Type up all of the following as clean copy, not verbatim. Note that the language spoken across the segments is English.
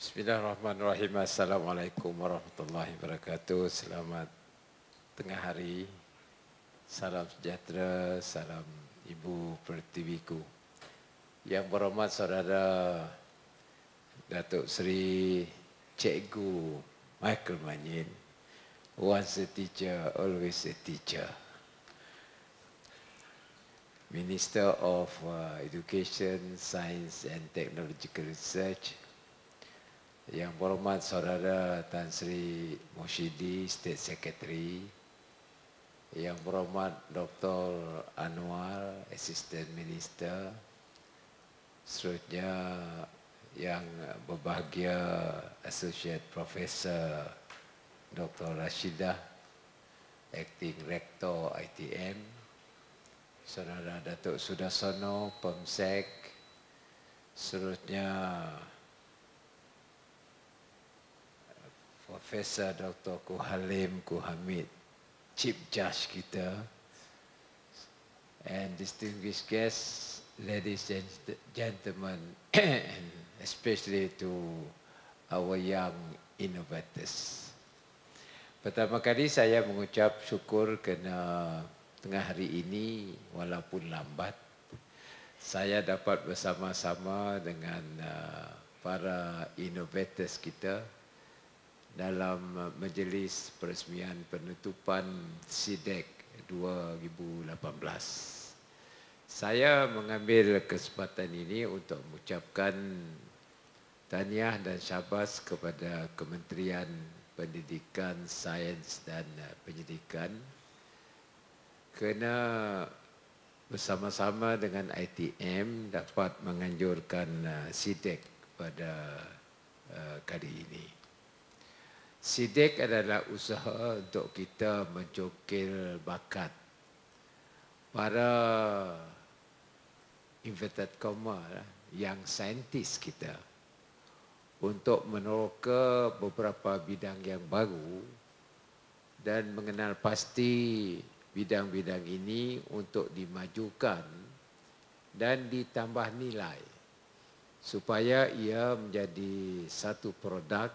Bismillahirrahmanirrahim. Assalamualaikum warahmatullahi wabarakatuh. Selamat tengah hari. Salam sejahtera, salam Ibu Pertiwiku. Yang berhormat Saudara Datuk Seri Cikgu Michael Manyin. Once a teacher, always a teacher. Minister of Education, Science and Technological Research. Yang berhormat Saudara Tan Sri Moshidi, State Secretary. Yang berhormat Dr. Anwar, Assistant Minister. Seterusnya yang berbahagia Associate Professor Dr. Rashidah, Acting Rector ITM. Saudara Datuk Sudarsono, Pemsek. Seterusnya Profesor Dr. Kuhalim Kuhamid, Chief Judge kita, and distinguished guests, ladies and gentlemen, and especially to our young innovators. Pertama kali saya mengucap syukur kerana tengah hari ini, walaupun lambat, saya dapat bersama-sama dengan para innovators kita dalam majlis peresmian penutupan SIDEC 2018. Saya mengambil kesempatan ini untuk mengucapkan tahniah dan syabas kepada Kementerian Pendidikan, Sains dan Pendidikan kerana bersama-sama dengan ITM dapat menganjurkan SIDEC pada kali ini. SIDEC adalah usaha untuk kita mencokil bakat para inverted comma yang saintis kita untuk meneroka beberapa bidang yang baru dan mengenal pasti bidang-bidang ini untuk dimajukan dan ditambah nilai supaya ia menjadi satu produk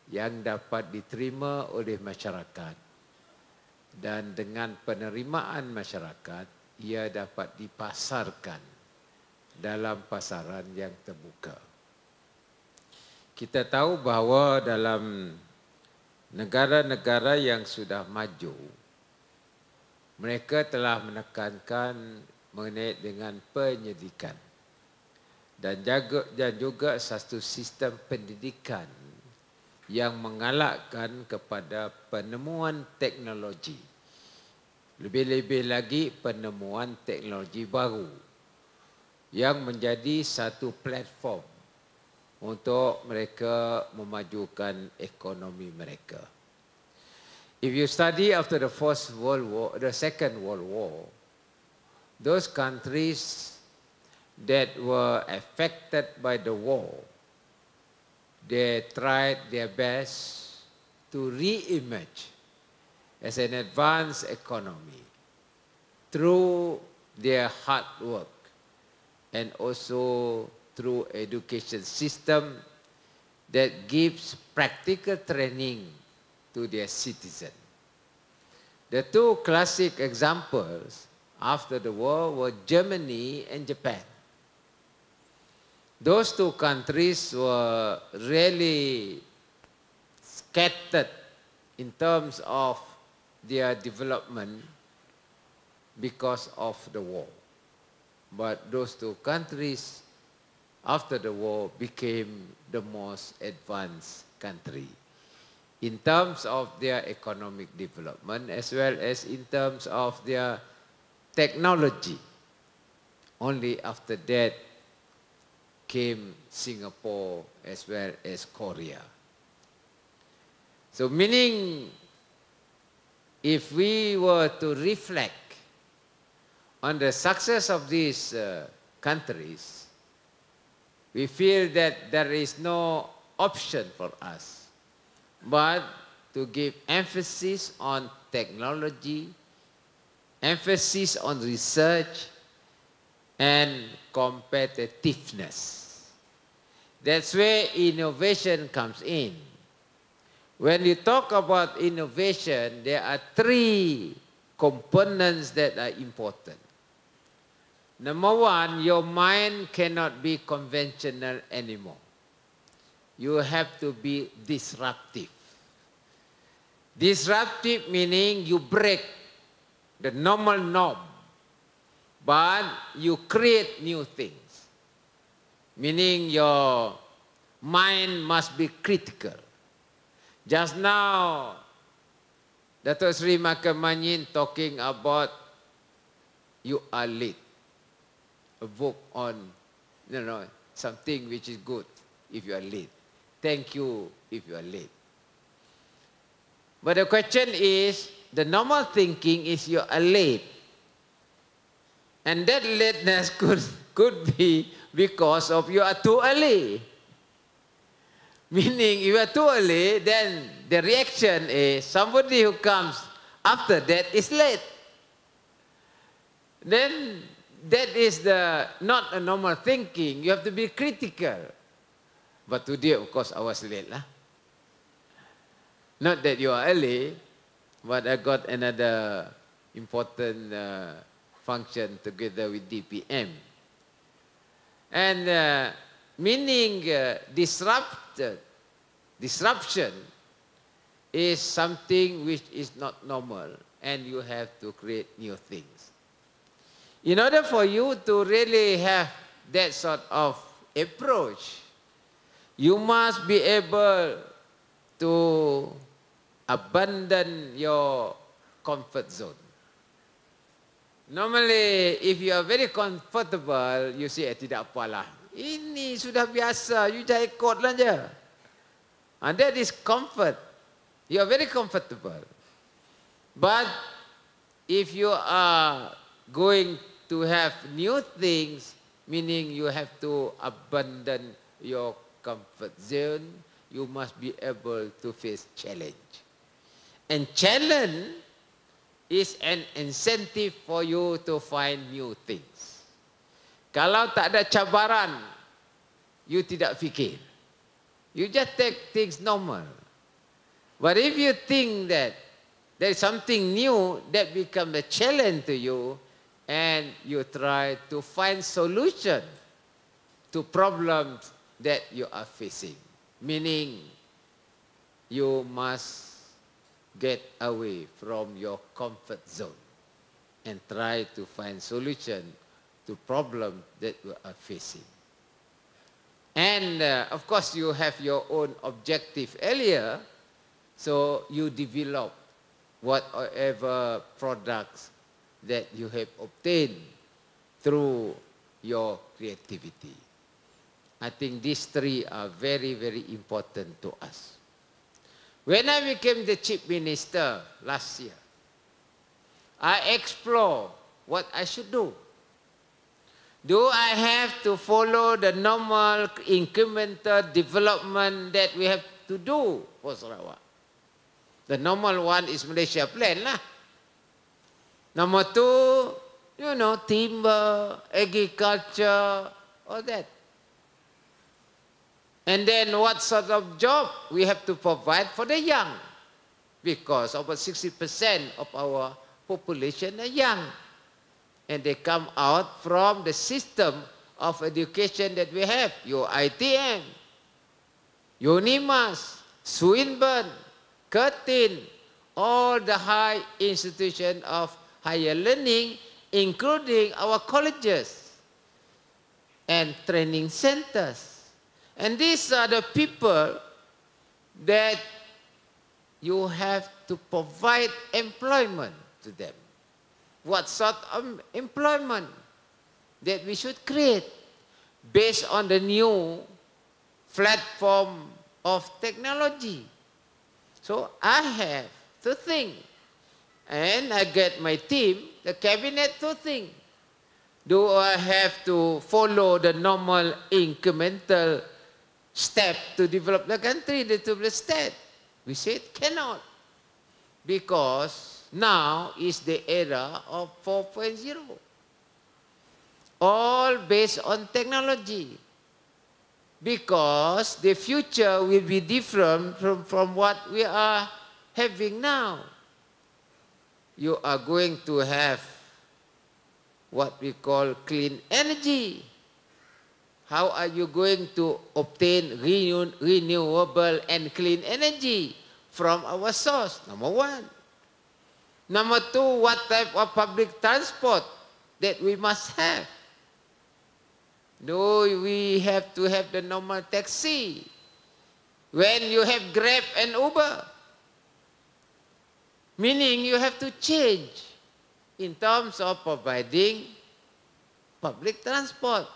yang dapat diterima oleh masyarakat dan dengan penerimaan masyarakat ia dapat dipasarkan dalam pasaran yang terbuka. Kita tahu bahawa dalam negara-negara yang sudah maju mereka telah menekankan mengenai dengan penyelidikan dan juga satu sistem pendidikan yang mengalahkan kepada penemuan teknologi. Lebih-lebih lagi penemuan teknologi baru yang menjadi satu platform untuk mereka memajukan ekonomi mereka. If you study after the Second World War, those countries that were affected by the war, they tried their best to re-emerge as an advanced economy through their hard work and also through education system that gives practical training to their citizens. The two classic examples after the war were Germany and Japan. Those two countries were really scattered in terms of their development because of the war. But those two countries after the war became the most advanced country in terms of their economic development as well as in terms of their technology. Only after that came Singapore as well as Korea. So meaning, if we were to reflect on the success of these countries, we feel that there is no option for us but to give emphasis on technology, emphasis on research, and competitiveness. That's where innovation comes in. When you talk about innovation, there are three components that are important. Number one, your mind cannot be conventional anymore. You have to be disruptive. Disruptive meaning you break the normal norm, but you create new things. Meaning your mind must be critical. Just now, Dato' Sri Makamanyin talking about you are late. A book on, something which is good if you are late. Thank you if you are late. But the question is, the normal thinking is you are late. And that lateness could be because of you are too early. Meaning, if you are too early, then the reaction is somebody who comes after that is late. Then that is not a normal thinking. You have to be critical. But today, of course, I was late. Not that you are early, but I got another important function together with DPM. And meaning disruption is something which is not normal, and you have to create new things. In order for you to really have that sort of approach, you must be able to abandon your comfort zone. Normally, if you are very comfortable, you say, tidak apalah. Ini sudah biasa, you just ikutlah je. And that is comfort. You are very comfortable. But if you are going to have new things, meaning you have to abandon your comfort zone, you must be able to face challenge. And challenge is an incentive for you to find new things. Kalau tak ada cabaran, you tidak fikir. You just take things normal. But if you think that there is something new that becomes a challenge to you, and you try to find solution to problems that you are facing. Meaning, you must get away from your comfort zone and try to find solution to problems that you are facing. And of course, you have your own objective earlier, so you develop whatever products that you have obtained through your creativity. I think these three are very, very important to us. When I became the chief minister last year, I explored what I should do. Do I have to follow the normal incremental development that we have to do for Sarawak? The normal one is Malaysia Plan lah. Number two, timber, agriculture, all that. And then what sort of job we have to provide for the young? Because about 60% of our population are young. And they come out from the system of education that we have. Your ITM, UNIMAS, Swinburne, Curtin, all the high institutions of higher learning, including our colleges and training centers. And these are the people that you have to provide employment to them. What sort of employment that we should create based on the new platform of technology? So I have to think, and I get my team, the cabinet, to think. Do I have to follow the normal incremental step to develop the country, the two state? We said cannot, because now is the era of 4.0, all based on technology. because the future will be different from what we are having now. You are going to have what we call clean energy. How are you going to obtain renewable and clean energy from our source? Number one. Number two, what type of public transport that we must have? No, we have to have the normal taxi. When you have Grab and Uber, meaning you have to change in terms of providing public transport.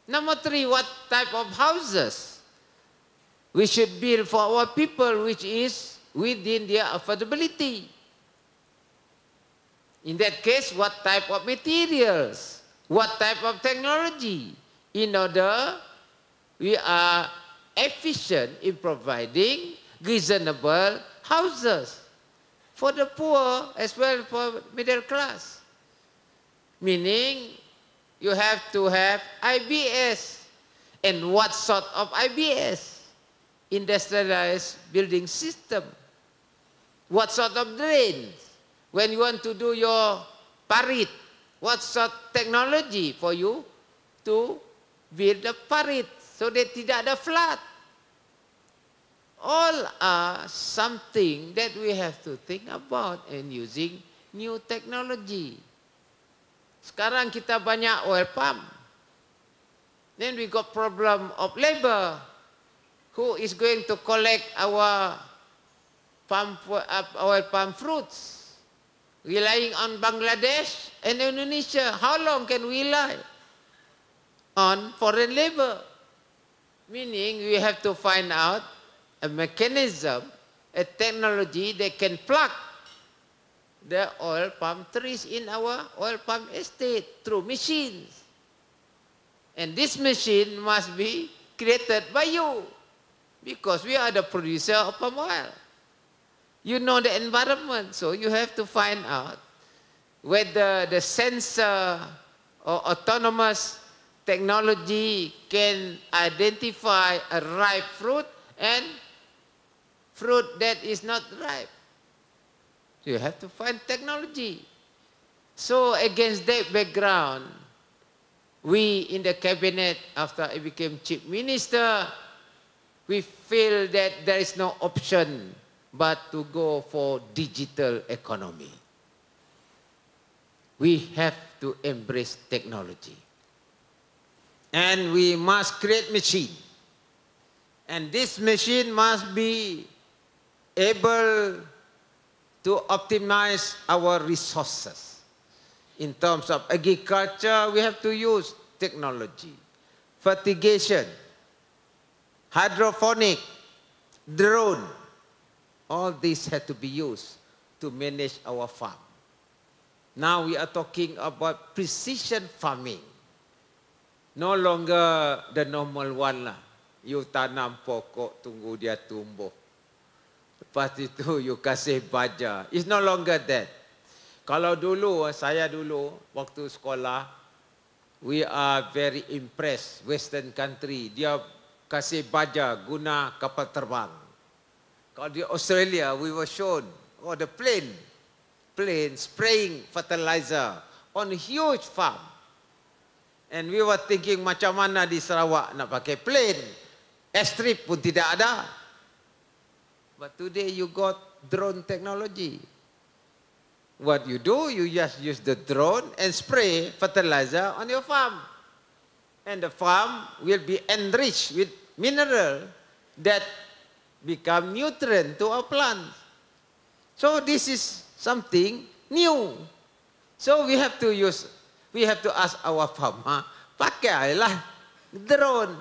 Number three, what type of houses we should build for our people, which is within their affordability. In that case, what type of materials, what type of technology, in order we are efficient in providing reasonable houses for the poor as well for middle class. Meaning, you have to have IBS. And what sort of IBS? Industrialized building system. What sort of drains? When you want to do your parit, what sort of technology for you to build the parit so that tidak ada flood? All are something that we have to think about and using new technology. Sekarang kita banyak oil palm. Then we got problem of labor. Who is going to collect our oil palm fruits? Relying on Bangladesh and Indonesia. How long can we rely on foreign labor? Meaning we have to find out a mechanism, a technology that can pluck the oil palm trees in our oil palm estate through machines. And this machine must be created by you because we are the producer of palm oil. You know the environment, so you have to find out whether the sensor or autonomous technology can identify a ripe fruit and fruit that is not ripe. You have to find technology. So against that background, we in the cabinet, after I became chief minister, we feel that there is no option but to go for digital economy. We have to embrace technology. And we must create machine. And this machine must be able to optimize our resources. In terms of agriculture, we have to use technology. Fertigation, hydroponic, drone, all these have to be used to manage our farm. Now we are talking about precision farming. No longer the normal one lah. You tanam pokok, tunggu dia tumbuh. Lepas itu you kasih baja. It's no longer that. Kalau dulu, saya dulu, waktu sekolah, we are very impressed, Western country. Dia kasih baja guna kapal terbang. Kalau di Australia, we were shown, oh the plane spraying fertilizer on a huge farm. And we were thinking macam mana di Sarawak nak pakai plane. Airstrip pun tidak ada. But today you got drone technology. What you do, you just use the drone and spray fertilizer on your farm. And the farm will be enriched with mineral that become nutrient to our plants. So this is something new. So we have to ask our farmer, pakailah drone.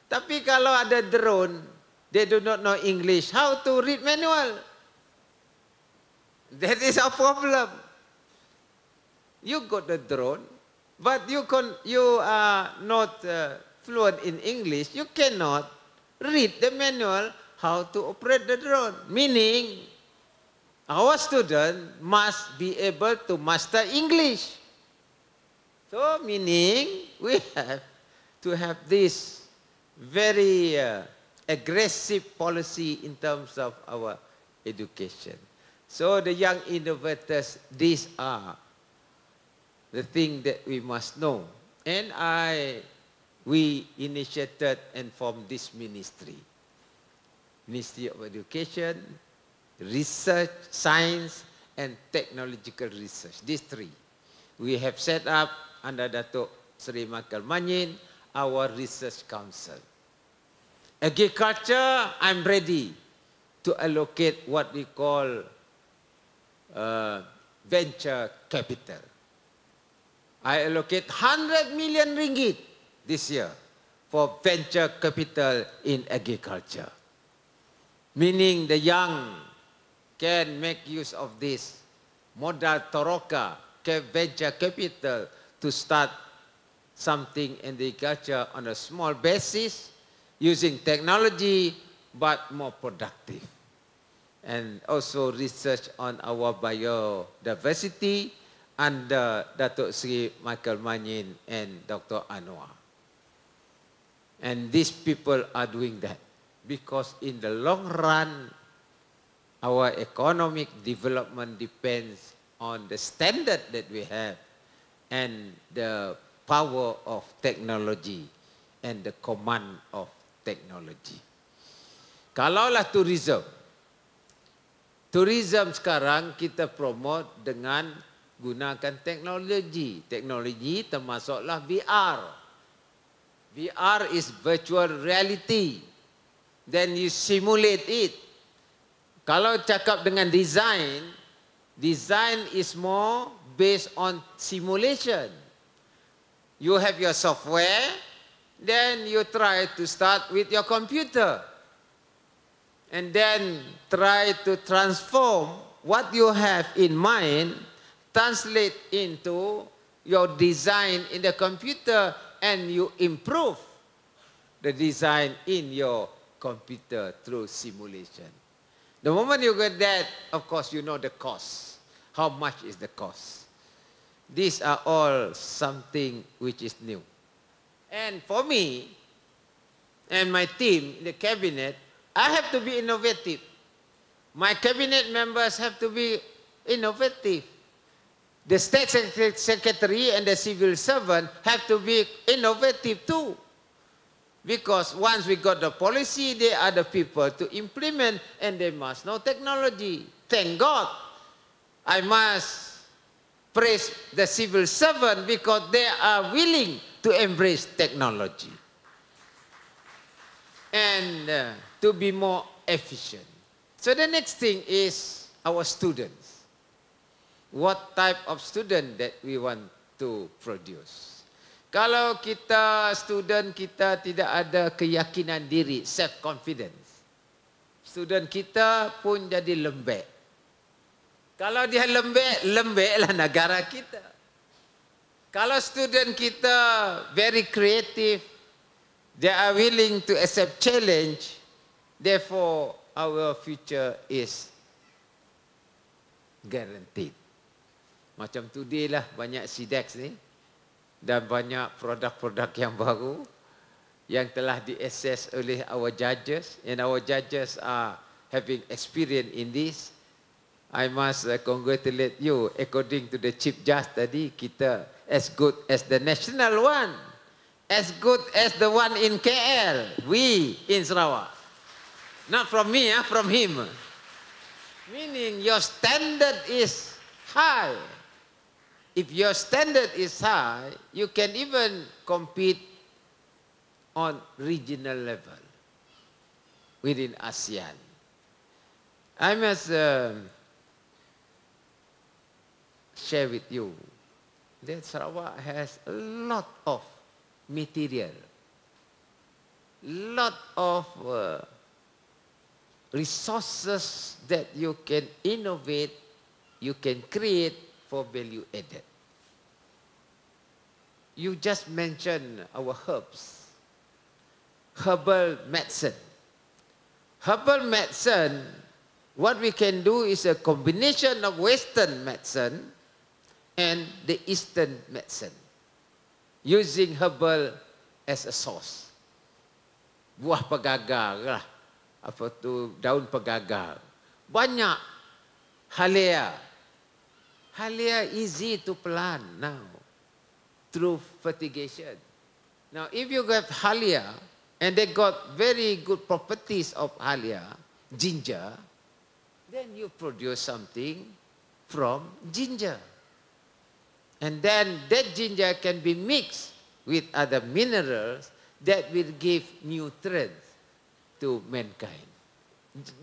Tapi kalau ada drone, they do not know English, how to read manual? That is a problem. You got the drone, but you are not fluent in English. You cannot read the manual how to operate the drone. Meaning, our student must be able to master English. So, meaning we have to have this very aggressive policy in terms of our education. So the young innovators, these are the things that we must know. And we initiated and formed this ministry. Ministry of Education, Research, Science, and Technological Research. These three. We have set up under Datuk Seri Michael Manyin, our Research Council. Agriculture, I'm ready to allocate what we call venture capital. I allocate 100 million ringgit this year for venture capital in agriculture. Meaning the young can make use of this modal toroka, venture capital, to start something in the agriculture on a small basis, using technology, but more productive. And also research on our biodiversity under Datuk Seri Michael Manyin and Dr. Anwar. And these people are doing that because in the long run, our economic development depends on the standard that we have and the power of technology and the command of technology. Kalaulah tourism, tourism sekarang kita promote dengan gunakan teknologi. Teknologi termasuklah VR. VR is virtual reality. Then you simulate it. Kalau cakap dengan design, design is more based on simulation. You have your software, then you try to start with your computer. And then try to transform what you have in mind, translate into your design in the computer, and you improve the design in your computer through simulation. The moment you get that, of course, you know the cost. How much is the cost? These are all something which is new. And for me and my team in the cabinet, I have to be innovative. My cabinet members have to be innovative. The state secretary and the civil servant have to be innovative too. Because once we got the policy, they are the people to implement and they must know technology. Thank God. I must praise the civil servant because they are willing to embrace technology. And to be more efficient. So the next thing is our students. What type of student that we want to produce? Kalau kita, student kita tidak ada keyakinan diri, self-confidence, student kita pun jadi lembek. Kalau dia lembek, lembeklah negara kita. Kalau student kita very creative, they are willing to accept challenge, therefore our future is guaranteed. Macam today lah banyak SIDEX ni dan banyak produk-produk yang baru yang telah di-assess oleh our judges, and our judges are having experience in this. I must congratulate you. According to the Chief Judge tadi, kita as good as the national one, as good as the one in KL, we in Sarawak. Not from me, from him. Meaning your standard is high. If your standard is high, you can even compete on regional level within ASEAN. I must share with you that Sarawak has a lot of material, lot of resources that you can innovate, you can create for value added. You just mentioned our herbs, herbal medicine. Herbal medicine, what we can do is a combination of Western medicine and the Eastern medicine, using herbal as a source. buah pegagar lah. Apa tu, daun pegagar. Banyak halia. Halia easy to plant now through fertigation. Now, if you got halia, and they got very good properties of halia, ginger, then you produce something from ginger. And then that ginger can be mixed with other minerals that will give nutrients to mankind.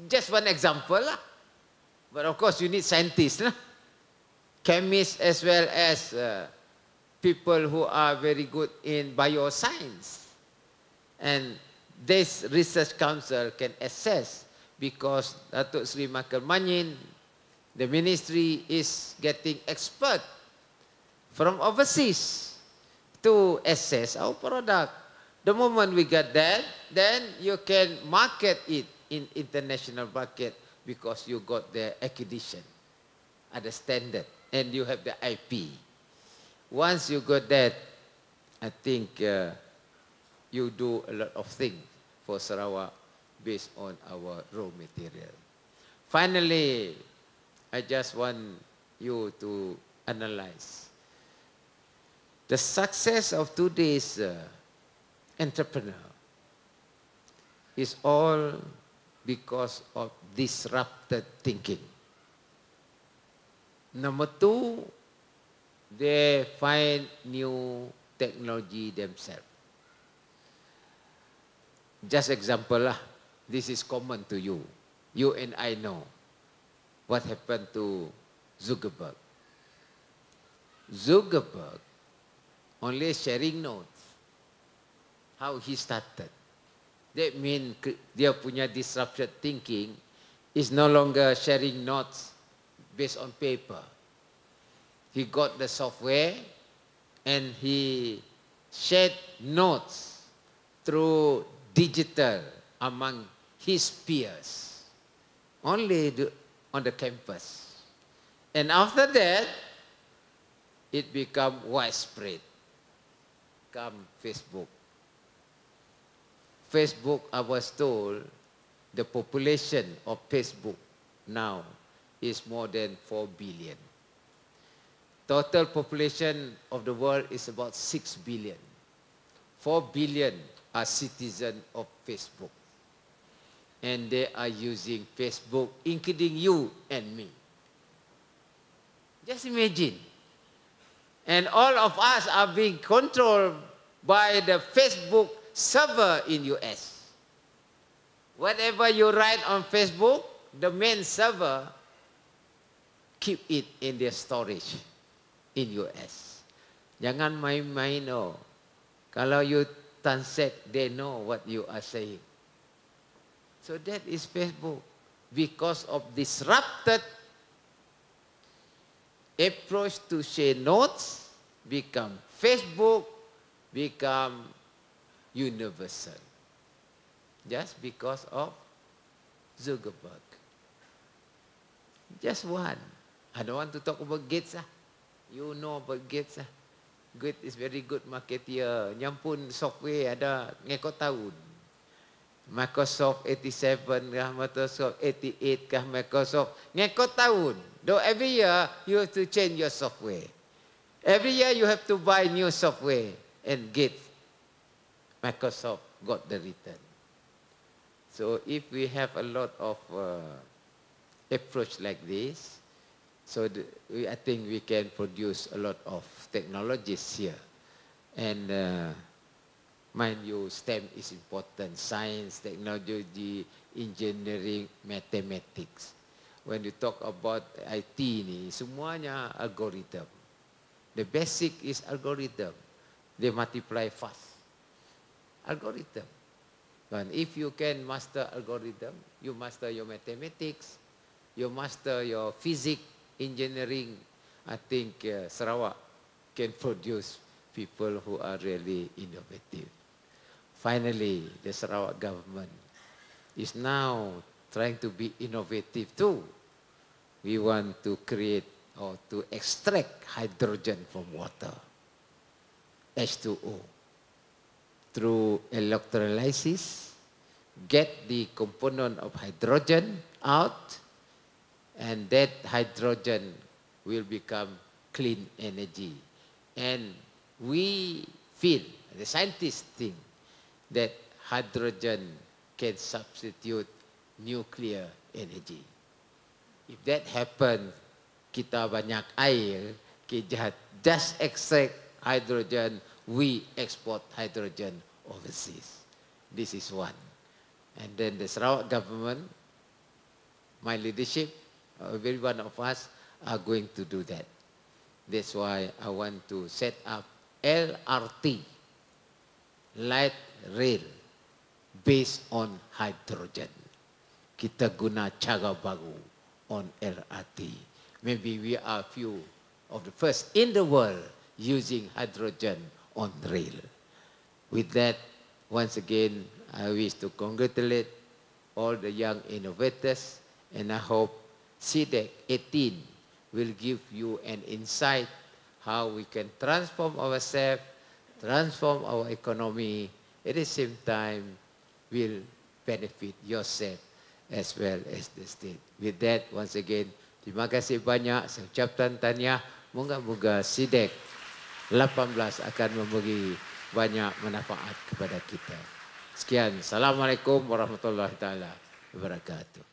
Just one example lah. But of course you need scientists lah. Chemists as well as people who are very good in bioscience. And this research council can assess, because Datuk Sri Michael Manyin, the ministry is getting expert from overseas to assess our product. The moment we get that, then you can market it in international market because you got the accreditation, the standard, and you have the IP. Once you got that, I think you do a lot of things for Sarawak based on our raw material. Finally, I just want you to analyze the success of today's entrepreneur is all because of disrupted thinking. Number two, they find new technology themselves. Just example lah, this is common to you. You and I know what happened to Zuckerberg. Zuckerberg only sharing notes. How he started. That means dia punya disrupted thinking is no longer sharing notes based on paper. He got the software and he shared notes through digital among his peers, only on the campus. And after that, it became widespread. Come Facebook. Facebook, I was told, the population of Facebook now is more than 4 billion. Total population of the world is about 6 billion. 4 billion are citizens of Facebook. And they are using Facebook, including you and me. Just imagine. And all of us are being controlled by the Facebook server in US. Whatever you write on Facebook, the main server keep it in their storage in US. Jangan main-main oh. Kalau you transact, they know what you are saying. So that is Facebook. Because of disrupted approach to share notes, become Facebook, become universal. Just because of Zuckerberg. Just one. I don't want to talk about Gates. You know about Gates. Gates is very good marketeer. Nyampun software ada ngekot tahun. Microsoft 87 kah, Microsoft 88 kah, Microsoft ngekot tahun. Though every year you have to change your software. Every year you have to buy new software and get Microsoft got the return. So if we have a lot of approach like this, so I think we can produce a lot of technologies here. And mind you, STEM is important. Science, technology, engineering, mathematics. When you talk about IT ni, semuanya algorithm. The basic is algorithm. They multiply fast. Algorithm. But if you can master algorithm, you master your mathematics, you master your physics, engineering, I think Sarawak can produce people who are really innovative. Finally, the Sarawak government is now trying to be innovative too. We want to create or to extract hydrogen from water, H2O, through electrolysis get the component of hydrogen out, and that hydrogen will become clean energy. And we feel, the scientists think, that hydrogen can substitute nuclear energy. If that happens, kita banyak air, kita just extract hydrogen, we export hydrogen overseas. This is one. And then the Sarawak government, my leadership, every one of us are going to do that. That's why I want to set up LRT, light rail, based on hydrogen. Kita guna cara baru on LRT. Maybe we are few of the first in the world using hydrogen on rail. With that, once again, I wish to congratulate all the young innovators, and I hope CDEC 18 will give you an insight how we can transform ourselves, transform our economy, at the same time will benefit yourself as well as the state. With that, once again, terima kasih banyak. Saya ucapkan tahniah. Moga-moga CDEC 18 akan memberi banyak manfaat kepada kita. Sekian. Assalamualaikum warahmatullahi taala wabarakatuh.